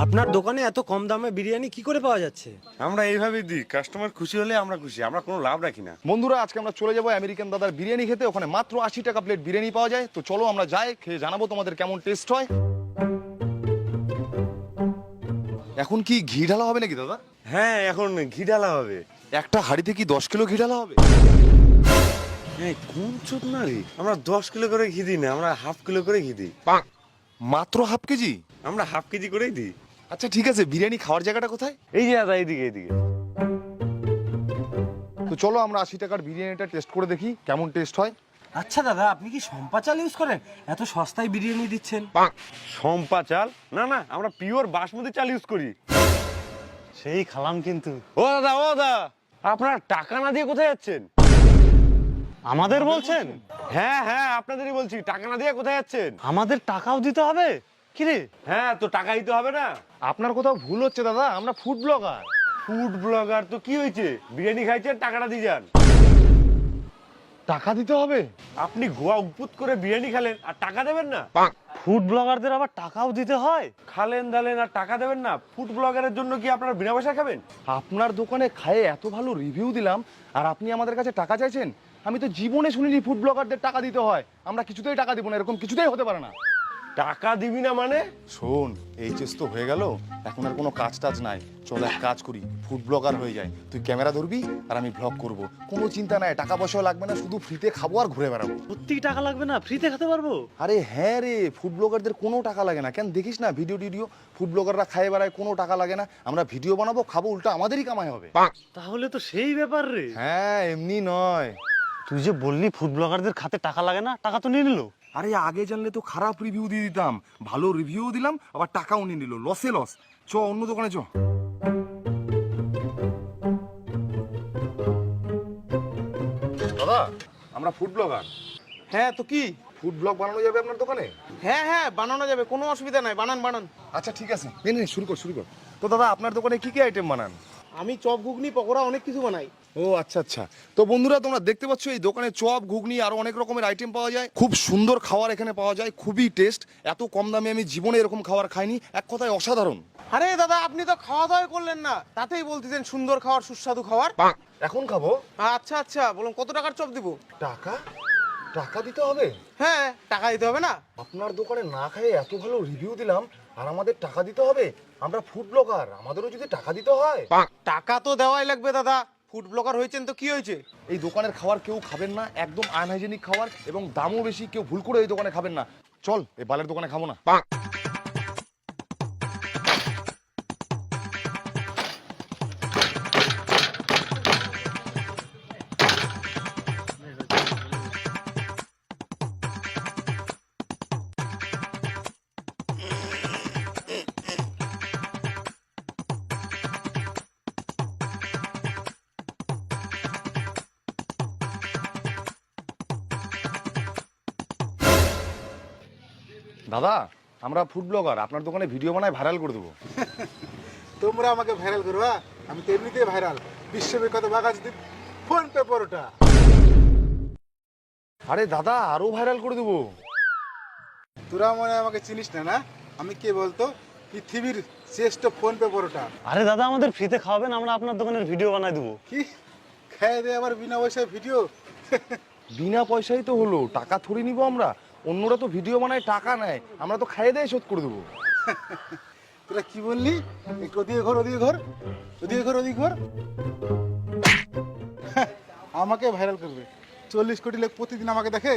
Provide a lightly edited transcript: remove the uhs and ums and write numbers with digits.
আপনার দোকানে এত কম দামে বিরিয়ানি কি করে পাওয়া যাচ্ছে? আমরা এইভাবেই দিই, কাস্টমার খুশি হলে আমরা খুশি, আমরা কোনো লাভ রাখি না। বন্ধুরা, আজকে আমরা চলে যাবো আমেরিকান দাদার বিরিয়ানি খেতে। ওখানে মাত্র 80 টাকা প্লেট বিরিয়ানি পাওয়া যায়। তো চলো আমরা যাই, খেয়ে জানাবো তোমাদের কেমন টেস্ট হয়। এখন কি ঘি ঢালা হবে নাকি দাদা? হ্যাঁ, এখন ঘি ঢালা হবে। একটা হাঁড়িতে কি 10 কিলো ঘি ঢালা হবে? হ্যাঁ, কোন চোদ না রে, আমরা 10 কিলো করে ঘি দিই না, আমরা হাফ কিলো করে ঘি দিই। মাত্র হাফ কেজি? আমরা হাফ কেজি করেই দিই। আচ্ছা ঠিক আছে, বিরিয়ানি খাওয়ার জায়গাটা কোথায়? এই যে দাদা, এইদিকে এইদিকে। তো চলো আমরা 80 টাকার বিরিয়ানিটা টেস্ট করে দেখি কেমন টেস্ট হয়। আচ্ছা দাদা, আপনি কি সম্পা চাল ইউজ করেন? এত সস্তায় বিরিয়ানি দিচ্ছেন। সম্পা চাল? না না, আমরা পিওর বাসমতি চাল ইউজ করি। সেই খালাম কিন্তু। ও দাদা, আপনারা টাকা না দিয়ে কোথায় যাচ্ছেন? আমাদের বলছেন? হ্যাঁ হ্যাঁ, আপনাদেরই বলছি, টাকা না দিয়ে কোথায় যাচ্ছেন? আমাদের টাকাও দিতে হবে? কিরে? হ্যাঁ, তো টাকা দিতে হবে না? আপনার কোথাও ভুল হচ্ছে দাদা, আমরা ফুড ব্লগার। ফুড ব্লগার তো কি হয়েছে, বিরিয়ানি খাইছেন, টাকাটা দিয়ে যান। টাকা দিতে হবে? আপনি গোয়া উপুত করে বিরিয়ানি খেলেন আর টাকা দেবেন না? ফুড ব্লগারদের আবার টাকাও দিতে হয়? খালেন দালেন আর টাকা দেবেন না? ফুড ব্লগারের জন্য কি আপনারা বিনা পয়সা খাবেন? আপনার দোকানে খায়ে এত ভালো রিভিউ দিলাম আর আপনি আমাদের কাছে টাকা চাইছেন? আমি তো জীবনে শুনিনি ফুড ব্লগারদের টাকা দিতে হয়। আমরা কিছুতেই টাকা দিব না, এরকম কিছুতেই হতে পারে না। টাকা দিবি না মানে? শোন, এইচএস তো হয়ে গেল, এখন আর কোনো কাজ টাজ নাই। চল এক কাজ করি, ফুড ব্লগার হয়ে যায়। তুই ক্যামেরা ধরবি আর আমি ব্লগ করব, কোনো চিন্তা নাই, টাকা পয়সাও লাগবে না, শুধু ফ্রিতে খাবো আর ঘুরে বেড়াবো। সত্যি টাকা লাগবে না? ফ্রিতে খেতে পারবো? আরে হ্যাঁ রে, ফুড ব্লগারদের কোনো টাকা লাগে না। কেন দেখিস না ভিডিও ফুড ব্লগাররা খায় বেড়ায়, কোনো টাকা লাগে না। আমরা ভিডিও বানাবো, খাবো, উল্টো আমাদেরই কামাই হবে। তাহলে তো সেই ব্যাপার রে। হ্যাঁ, এমনি নয়। তুই যে বললি ফুড ব্লগারদের খাতে টাকা লাগে না, টাকা তো নিয়ে নিল। আরে আগে জানলে তো খারাপ রিভিউ দিয়ে দিতাম, ভালো রিভিউ দিলাম, আবার টাকাও নিয়ে নিল, লসে লস। চ অন্য দোকানে চ। দাদা, আমরা ফুড ব্লগার। হ্যাঁ তো কি? ফুড ব্লগ বানানো যাবে আপনার দোকানে? হ্যাঁ হ্যাঁ, বানানো যাবে, কোনো অসুবিধা নাই, বানান বানান। আচ্ছা ঠিক আছে, নে শুরু কর। তো দাদা, আপনার দোকানে কি কি আইটেম বানান? আমি চপ ঘুগনি পকোড়া অনেক কিছু বানাই। ও আচ্ছা। তো বন্ধুরা, তোমরা দেখতে পাচ্ছ এই দোকানে চপ ঘুগনি আরো অনেক রকমের আইটেম পাওয়া যায়। খুব সুন্দর খাবার এখানে পাওয়া যায়, খুবই টেস্ট। এত কম দামে আমি জীবনে এরকম খাবার খাইনি, এক কথায় অসাধারণ। আরে দাদা, আপনি তো খাওয়া দাওয়া করলেন না, তাতেই বলতেছেন সুন্দর খাবার, সুস্বাদু খাবার। এখন খাবো? আচ্ছা, বলুন কত টাকার চপ দিব? টাকা দিতে হবে? হ্যাঁ, টাকা দিতে হবে না? আপনার দোকানে না খেয়ে এত ভালো রিভিউ দিলাম আর আমাদের টাকা দিতে হবে? আমরা ফুড ব্লগার, আমাদেরও যদি টাকা দিতে হয়? টাকা তো দেওয়াই লাগবে দাদা, ফুড ব্লগার হয়েছেন তো কি হয়েছে? এই দোকানের খাবার কেউ খাবেন না, একদম আনহাইজেনিক খাবার এবং দামও বেশি। কেউ ভুল করে এই দোকানে খাবেন না। চল, এই বালের দোকানে খাবো না। দাদা, আমরা ফুড ব্লগার, আপনার দোকানে ভিডিও বানায় ভাইরাল করে দেবো। তোমরা আমাকে ভাইরাল করবা? আমি তো এমনিতেই ভাইরাল, বিশ্ববিখ্যাত বাঘাযতীন ফোন পে পরোটা। আরে দাদা, আরো ভাইরাল করে দেবো। তোরা মনে হয় আমাকে চিনিস না? না, আমি কে বলতো? পৃথিবীর শ্রেষ্ঠ ফোন পে পরোটা। আরে দাদা, আমাদের ফ্রিতে খাওয়াবেন, আমরা আপনার দোকানের ভিডিও বানাই দেবো। কি খেয়ে দে আবার বিনা পয়সায় ভিডিও? বিনা পয়সাই তো হলো, টাকা থরি নিব আমরা? অন্যরা তো ভিডিও বানায়, টাকা নেয়, আমরা তো খাইয়ে দেয় শোধ করে দেবো। তোরা কি বললি? একটু ওদিকে ঘর। আমাকে ভাইরাল করবে? 40 কোটি লোক প্রতিদিন আমাকে দেখে।